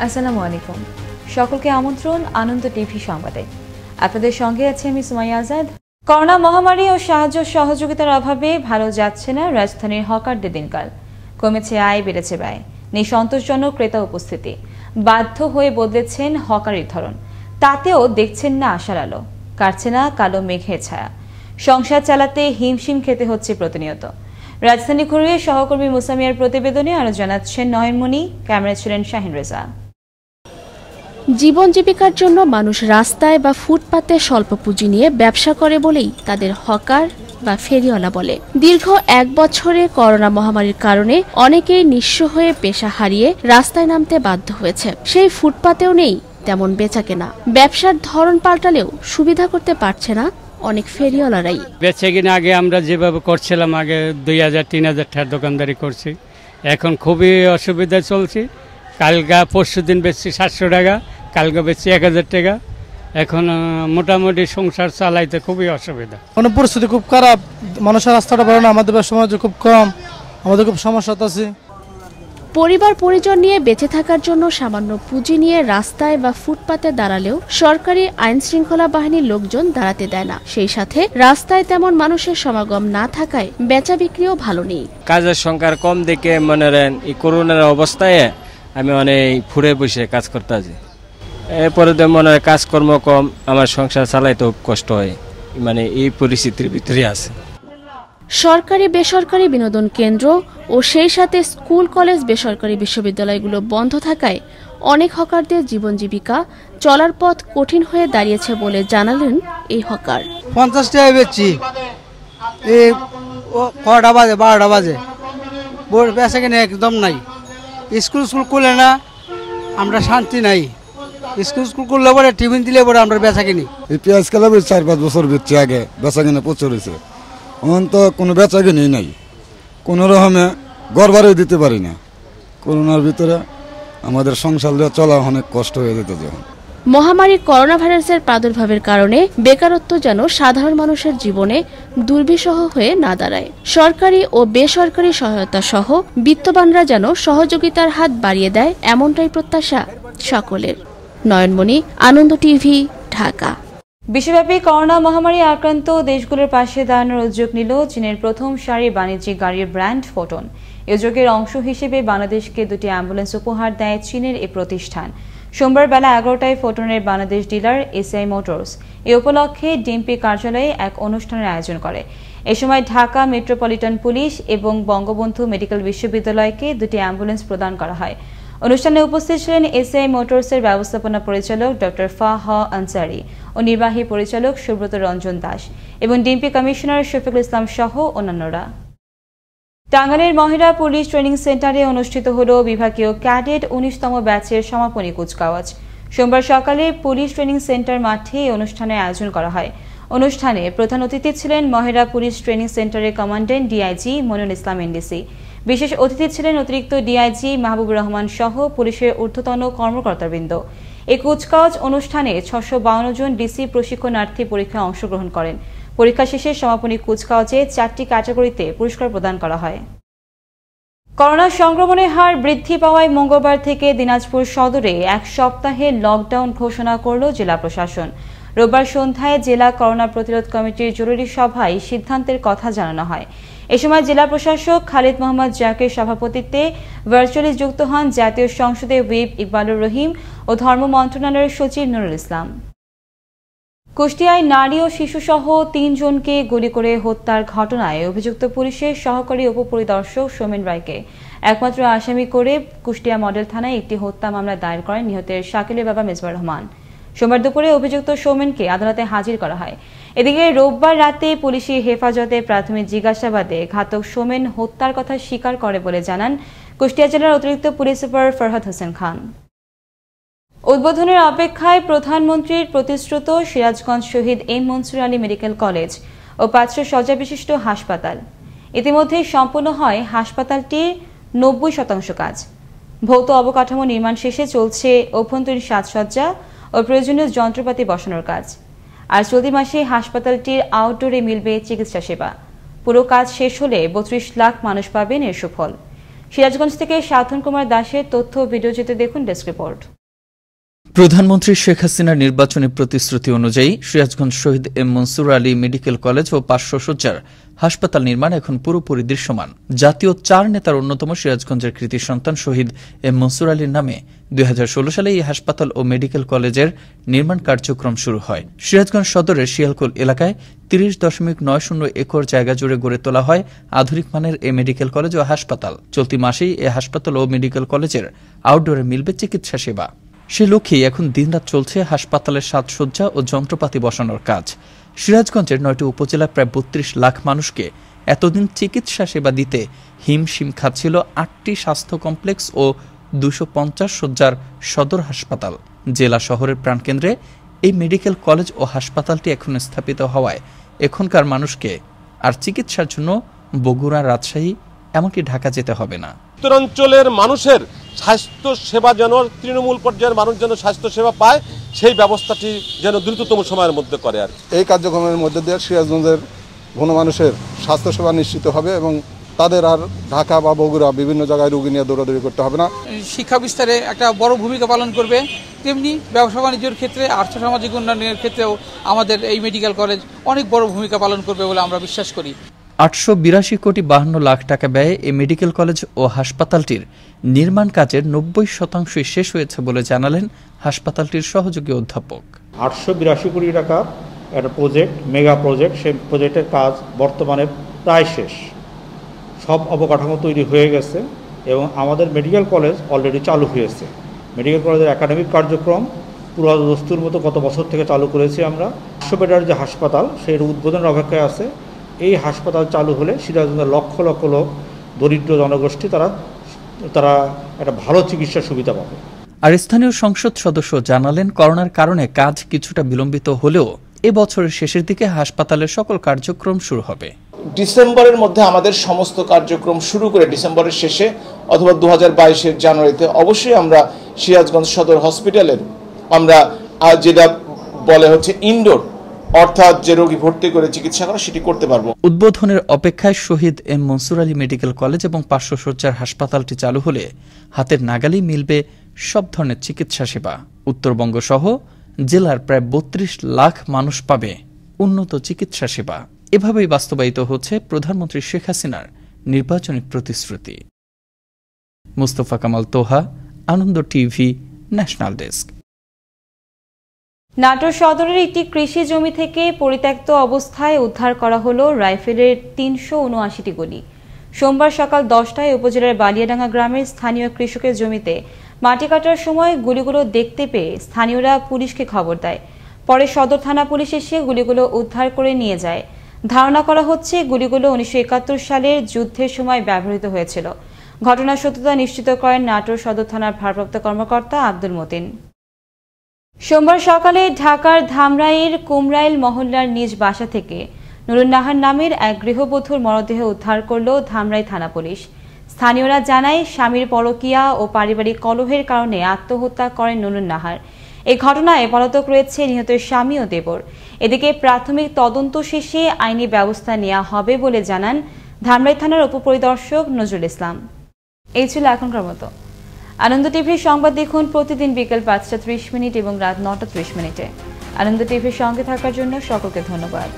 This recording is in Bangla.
আসসালামু আলাইকুম। সকলকে আমন্ত্রণ আনন্দ টিভি সংবাদে। আপনাদের সঙ্গে আছে আমি সুমাইয়া আজাদ। করোনা মহামারী ও সাহায্য সহযোগিতার অভাবে ভালো যাচ্ছে না রাজধানীর হকারদের দিনকাল। কমেছে আয়, বেড়েছে ব্যয়, নেই সন্তোষজনক ক্রেতা উপস্থিতি। বাধ্য হয়ে বদলেছেন হকারের ধরন, তাতেও দেখছেন না আশার আলো, কাটছে না কালো মেঘের ছায়া। সংসার চালাতে হিমশিম খেতে হচ্ছে প্রতিনিয়ত। রাজধানী ঘুরিয়ে সহকর্মী মুসামিয়ার প্রতিবেদনে আরো জানাচ্ছেন নয়নমণি, ক্যামেরায় ছিলেন শাহিন রেজা। জীবন জীবিকার জন্য মানুষ রাস্তায় বা ফুটপাতে স্বল্প পুঁজি নিয়ে ব্যবসা করে বলেই তাদের হকার বা ফেরিওয়ালা বলে। দীর্ঘ 1 বছরে করোনা মহামারীর কারণে অনেকেই নিঃস্ব হয়ে পেশা হারিয়ে রাস্তায় নামতে বাধ্য হয়েছে। সেই ফুটপাতেও নেই তেমন বেচাকেনা। ব্যবসার ধরন পাল্টালেও সুবিধা করতে পারছে না অনেক ফেরিওয়ালারাই। বেচে কিনা আগে আমরা যেভাবে করছিলাম, আগে 2000-3000 টাকার দোকানদারি করছি, এখন খুবই অসুবিধায় চলছি। কালকা পরশুদিন বেচছি 700 টাকা, কালকে বেচছি 1000 টাকা। এখন মোটামুটি সংসার চালাইতে খুবই অসুবিধা। পরিস্থিতি খুব খারাপ, মানুষের রাস্তাটা বড় না, আমাদের সমাজ খুব কম, আমাদের খুব সমস্যা আছে। পরিবার পরিজন নিয়ে বেঁচে থাকার জন্য সামান্য পুঁজি নিয়ে রাস্তায় বা ফুটপাতে দাঁড়ালেও সরকারি আইন শৃঙ্খলা বাহিনীর লোকজন দাঁড়াতে দেয় না। সেই সাথে রাস্তায় তেমন মানুষের সমাগম না থাকায় বেচা বিক্রিও ভালো নেই। কাজের সংখ্যা কম দেখে মনে করেন এই করোনার অবস্থায় আমি অনেক ফুরে বসে কাজ করতে আছি। এরপরে তো মনে হয় কাজকর্ম কম, আমার সংসার চালাইতে খুব কষ্ট হয়, মানে এই পরিস্থিতির ভিতরে আছে। সরকারি বেসরকারি বিনোদন কেন্দ্র ও সেই সাথে স্কুল কলেজ বেসরকারি বিশ্ববিদ্যালয়গুলো বন্ধ থাকায় অনেক হকারদের জীবন জীবিকা চলার পথ কঠিন হয়ে দাঁড়িয়েছে বলে জানালেন এই হকার। 50 টাকায় বেচছি, এই 12টা বাজে বেচা কিনে একদম নাই। স্কুল করলে না আমরা শান্তি নাই, স্কুল করলে পরে টিফিন দিলে পরে আমরা বেচা কিনি। এই পেঁয়াজ খেলা 4-5 বছর বেচছে, আগে বেচা কিনে প্রচুর হয়েছে, এখন তো কোনো বেচা কিনেই নাই, কোনো রকমে ঘর বাড়িও দিতে পারি না। করোনার ভিতরে আমাদের সংসার চলা অনেক কষ্ট হয়ে যেত। যখন মহামারী করোনা ভাইরাসের প্রাদুর্ভাবের কারণে বেকারত্ব যেন সাধারণ মানুষের জীবনে দুর্বিষহ হয়ে না দাঁড়ায়। সরকারি ও বেসরকারি সহায়তা সহ বিত্তবানরা যেন সহযোগিতার হাত বাড়িয়ে দেয়, এমনটাই প্রত্যাশা সকলের। নয়নমণি, আনন্দ টিভি, ঢাকা। বিশ্বব্যাপী করোনা মহামারী আক্রান্ত দেশগুলোর পাশে দাঁড়ানোর উদ্যোগ নিল চীনের প্রথম সারির বাণিজ্যিক গাড়ির ব্র্যান্ড ফোটন। এই উদ্যোগের অংশ হিসেবে বাংলাদেশকে 2টি অ্যাম্বুলেন্স উপহার দেয় চীনের এই প্রতিষ্ঠান। সোমবার বেলা 11টায় ফোটনের বাংলাদেশ ডিলার এসআই মোটরস এ উপলক্ষে ডিএমপি কার্যালয়ে এক অনুষ্ঠানের আয়োজন করে। এ সময় ঢাকা মেট্রোপলিটন পুলিশ এবং বঙ্গবন্ধু মেডিকেল বিশ্ববিদ্যালয়কে 2টি অ্যাম্বুলেন্স প্রদান করা হয়। অনুষ্ঠানে উপস্থিত ছিলেন এসআই মোটরসের ব্যবস্থাপনা পরিচালক ডক্টর ফাহ আনসারি ও নির্বাহী পরিচালক সুব্রত রঞ্জন দাস এবং ডিএমপি কমিশনার শফিকুল ইসলাম সহ অন্যান্যরা। টাঙ্গাইলের মহিলা পুলিশ ট্রেনিং সেন্টারে অনুষ্ঠিত হল বিভাগীয় ক্যাডেট 19তম ব্যাচের সমাপনী কুচকাওয়াজ। সোমবার সকালে পুলিশ ট্রেনিং সেন্টার মাঠে এই অনুষ্ঠানের আয়োজন করা হয়। অনুষ্ঠানে প্রধান অতিথি ছিলেন মহিলা পুলিশ ট্রেনিং সেন্টারের কমান্ডেন্ট ডিআইজি মনিরুল ইসলাম এনডিসি। বিশেষ অতিথি ছিলেন অতিরিক্ত ডিআইজি মাহবুবুর রহমান সহ পুলিশের ঊর্ধ্বতন কর্মকর্তাবৃন্দ। এই কুচকাওয়াজ অনুষ্ঠানে 652 জন ডিসি প্রশিক্ষণার্থী পরীক্ষায় অংশগ্রহণ করেন। পরীক্ষা শেষে সমাপনী কুচকাওয়াজে 4টি ক্যাটাগরিতে পুরস্কার প্রদান করা হয়। করোনা সংক্রমণের হার বৃদ্ধি পাওয়ায় মঙ্গলবার থেকে দিনাজপুর সদরে 1 সপ্তাহের লকডাউন ঘোষণা করল জেলা প্রশাসন। রোববার সন্ধ্যায় জেলা করোনা প্রতিরোধ কমিটির জরুরি সভায় সিদ্ধান্তের কথা জানানো হয়। এ সময় জেলা প্রশাসক খালিদ মোহাম্মদ জাকের সভাপতিত্বে ভার্চুয়ালি যুক্ত হন জাতীয় সংসদে হুইপ ইকবালুর রহিম ও ধর্ম মন্ত্রণালয়ের সচিব নুরুল ইসলাম। কুষ্টিয়ায় নারী ও শিশুসহ 3 জনকে গুলি করে হত্যার ঘটনায় অভিযুক্ত পুলিশের সহকারী উপপরিদর্শক সৌমেন রায়কে একমাত্র আসামি করে কুষ্টিয়া মডেল থানায় একটি হত্যা মামলা দায়ের করেন নিহতের শাকিলের বাবা মেজবার রহমান। সোমবার দুপুরে অভিযুক্ত সৌমেনকে আদালতে হাজির করা হয়। এদিকে রোববার রাতে পুলিশি হেফাজতে প্রাথমিক জিজ্ঞাসাবাদে ঘাতক সৌমেন হত্যার কথা স্বীকার করে বলে জানান কুষ্টিয়া জেলার অতিরিক্ত পুলিশ সুপার ফরহাদ হোসেন খান। উদ্বোধনের অপেক্ষায় প্রধানমন্ত্রীর প্রতিশ্রুত Sirajganj Shahid M Mansur Ali medical college ও 500 শয্যা বিশিষ্ট হাসপাতাল। ইতিমধ্যে সম্পন্ন হয় হাসপাতালটির 90% কাজ। ভৌত অবকাঠামো নির্মাণ শেষে চলছে অভ্যন্তরীণ সাজসজ্জা ও প্রয়োজনীয় যন্ত্রপাতি বসানোর কাজ। আর চলতি মাসে হাসপাতালটির আউটডোরে মিলবে চিকিৎসা সেবা। পুরো কাজ শেষ হলে 32 লাখ মানুষ পাবেন এর সুফল। সিরাজগঞ্জ থেকে সাধন কুমার দাসের তথ্য ভিডিও চিত্রে দেখুন ডেস্ক রিপোর্ট। প্রধানমন্ত্রী শেখ হাসিনার নির্বাচনী প্রতিশ্রুতি অনুযায়ী Sirajganj Shahid M Mansur Ali medical college ও 500 শয্যার হাসপাতাল নির্মাণ এখন পুরোপুরি দৃশ্যমান। জাতীয় 4 নেতার অন্যতম সিরাজগঞ্জের কৃতি সন্তান শহীদ এম মনসুর আলীর নামে 2016 সালে এই হাসপাতাল ও মেডিকেল কলেজের নির্মাণ কার্যক্রম শুরু হয়। সিরাজগঞ্জ সদরের শিয়ালকোল এলাকায় 30.90 একর জায়গা জুড়ে গড়ে তোলা হয় আধুনিক মানের এই মেডিকেল কলেজ ও হাসপাতাল। চলতি মাসেই এই হাসপাতাল ও মেডিকেল কলেজের আউটডোরে মিলবে চিকিৎসা সেবা। সে লক্ষ্যেই এখন দিনরাত চলছে হাসপাতালের সাজসজ্জা ও যন্ত্রপাতি বসানোর কাজ। সিরাজগঞ্জের 9টি উপজেলার প্রায় 32 লাখ মানুষকে এতদিন চিকিৎসা সেবা দিতে হিমশিম খাচ্ছিল 8টি স্বাস্থ্য কমপ্লেক্স ও 250 শয্যার সদর হাসপাতাল। জেলা শহরের প্রাণকেন্দ্রে এই মেডিকেল কলেজ ও হাসপাতালটি এখন স্থাপিত হওয়ায় এখনকার মানুষকে আর চিকিৎসার জন্য বগুড়া, রাজশাহী এমনকি ঢাকা যেতে হবে না। উত্তরাঞ্চলের মানুষের স্বাস্থ্য সেবা যেন তৃণমূল পর্যায়ের মানুষ যেন স্বাস্থ্য সেবা পায়, সেই ব্যবস্থাটি যেন দ্রুততম সময়ের মধ্যে করে। আর এই কার্যক্রমের মধ্যে দিয়ে সিরাজগঞ্জের গণমানুষের স্বাস্থ্যসেবা নিশ্চিত হবে এবং তাদের আর ঢাকা বা বগুড়া বিভিন্ন জায়গায় রোগী নিয়ে দৌড়াদৌড়ি করতে হবে না। শিক্ষা বিস্তারে একটা বড় ভূমিকা পালন করবে, তেমনি ব্যবসা বাণিজ্যের ক্ষেত্রে, আর্থসামাজিক উন্নয়নের ক্ষেত্রেও আমাদের এই মেডিকেল কলেজ অনেক বড় ভূমিকা পালন করবে বলে আমরা বিশ্বাস করি। 882 কোটি 52 লাখ টাকা ব্যয়ে এই মেডিকেল কলেজ ও হাসপাতালটির নির্মাণ কাজের 90% শেষ হয়েছে বলে জানালেন হাসপাতালটির সহযোগী অধ্যাপক। 882 কোটি টাকা একটা প্রজেক্ট, মেগা প্রজেক্ট, সেই প্রজেক্টের কাজ বর্তমানে প্রায় শেষ। সব অবকাঠামো তৈরি হয়ে গেছে এবং আমাদের মেডিকেল কলেজ অলরেডি চালু হয়েছে। মেডিকেল কলেজের একাডেমিক কার্যক্রম পুরো দস্তুর মতো গত বছর থেকে চালু করেছি আমরা। 100 বেডের যে হাসপাতাল, সেই উদ্বোধনের অপেক্ষায় আছে। এই হাসপাতাল চালু হলে সিরাজগঞ্জের লক্ষ লক্ষ লোক, দরিদ্র জনগোষ্ঠী তারা একটা ভালো চিকিৎসা সুবিধা পাবে। আর স্থানীয় সংসদ সদস্য জানালেন, করোনার কারণে কাজ কিছুটা বিলম্বিত হলেও এবছরের শেষের দিকে হাসপাতালের সকল কার্যক্রম শুরু হবে। ডিসেম্বরের মধ্যে আমাদের সমস্ত কার্যক্রম শুরু করে ডিসেম্বরের শেষে অথবা 2022-এর জানুয়ারিতে অবশ্যই আমরা সিরাজগঞ্জ সদর হসপিটালের আমরা যেটা বলে হচ্ছে ইনডোর, অর্থাৎ যে রোগী ভর্তি করে চিকিৎসা করা, সেটি করতে পারবো। উদ্বোধনের অপেক্ষায় Shahid M Mansur Ali medical college এবং 500 শয্যার হাসপাতালটি চালু হলে হাতের নাগালেই মিলবে সব ধরনের চিকিৎসা সেবা। উত্তরবঙ্গ সহ জেলার প্রায় 32 লাখ মানুষ পাবে উন্নত চিকিৎসা সেবা। এভাবেই বাস্তবায়িত হচ্ছে প্রধানমন্ত্রী শেখ হাসিনার নির্বাচনী প্রতিশ্রুতি। মুস্তফা কামাল তোহা, আনন্দ টিভি, ন্যাশনাল ডেস্ক। নাটোর সদরের একটি কৃষি জমি থেকে পরিত্যক্ত অবস্থায় উদ্ধার করা হলো রাইফেলের 379টি গুলি। সোমবার সকাল 10টায় উপজেলার বালিয়াডাঙ্গা গ্রামের স্থানীয় কৃষকের জমিতে মাটি কাটার সময় গুলিগুলো দেখতে পেয়ে স্থানীয়রা পুলিশকে খবর দেয়। পরে সদর থানা পুলিশ এসে গুলিগুলো উদ্ধার করে নিয়ে যায়। ধারণা করা হচ্ছে গুলিগুলো 1971 সালের যুদ্ধের সময় ব্যবহৃত হয়েছিল। ঘটনার সত্যতা নিশ্চিত করেন নাটোর সদর থানার ভারপ্রাপ্ত কর্মকর্তা আব্দুল মতিন। সোমবার সকালে ঢাকার ধামরাইয়ের কুমরাইল মহল্লার নিজ বাসা থেকে নুরুন নাহার নামের এক গৃহবধূর মরদেহ উদ্ধার করল ধামরাই থানা পুলিশ। স্থানীয়রা জানায়, স্বামীর পরকীয়া ও পারিবারিক কলহের কারণে আত্মহত্যা করেন নুরুন নাহার। এই ঘটনায় পলাতক রয়েছে নিহতের স্বামী ও দেবর। এদিকে প্রাথমিক তদন্ত শেষে আইনি ব্যবস্থা নেওয়া হবে বলে জানান ধামরাই থানার উপপরিদর্শক নজরুল ইসলাম। এই ছিল এখনকার মতো। আনন্দ টিভির সংবাদ দেখুন প্রতিদিন বিকেল 5টা 30 মিনিট এবং রাত 9টা 30 মিনিটে। আনন্দ টিভির সঙ্গে থাকার জন্য সকলকে ধন্যবাদ।